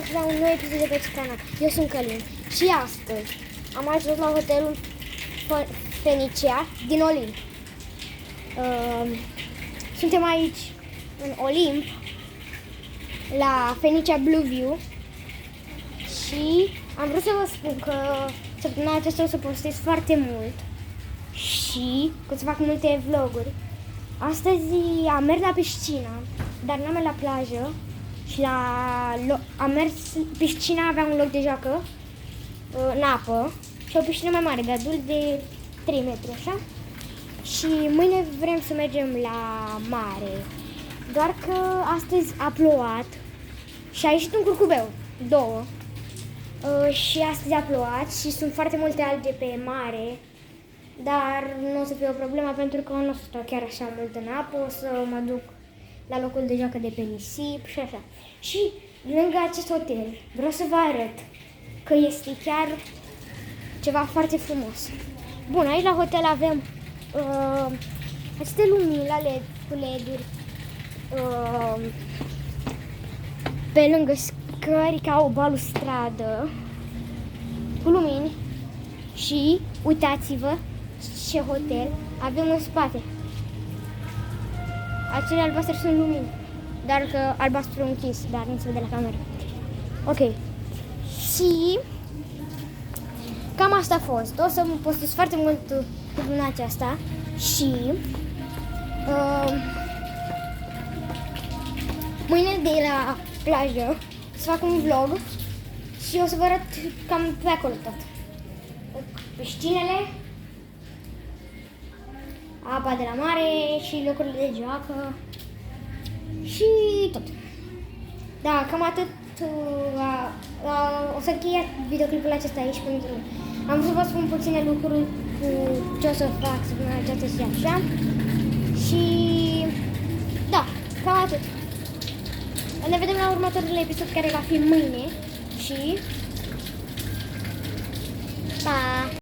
băieți la un nou episod de pe canal. Eu sunt Călin și astăzi am ajuns la hotelul Fenicia din Olimp. Suntem aici în Olimp la Fenicia Blue View și am vrut să vă spun că săptămâna aceasta o să postez foarte mult și că o să fac multe vloguri. Astăzi am mers la piscină, dar n-am mers la plajă și am mers, piscina avea un loc de joacă în apă și o piscină mai mare, de adult de 3 metri, așa. Și mâine vrem să mergem la mare, doar că astăzi a plouat și a ieșit un curcubeu, 2. Și astăzi a plouat și sunt foarte multe alge pe mare, dar nu o să fie o problemă pentru că nu o să stau chiar așa mult în apă, o să mă duc la locul de joacă de pe nisip și așa. Și lângă acest hotel vreau să vă arăt că este chiar ceva foarte frumos. Bun, aici la hotel avem aceste lumini la LED, cu LED-uri pe lângă scări ca o balustradă cu lumini și uitați-vă ce hotel avem în spate. Acele albastre sunt lumini, dar că albastru e închis, dar nu se vede la cameră. Ok. Și cam asta a fost. O să postez foarte mult luna aceasta și mâine de la plajă să fac un vlog și o să vă arăt cam pe acolo tot. Piscinele, apa de la mare și locurile de joacă și tot. Da, cam atât. O să închei videoclipul acesta aici pentru am vrut să vă spun puține lucruri cu ce o să fac săptămâna aceasta și așa. Și da, cam atât. Ne vedem la următorul episod care va fi mâine și pa!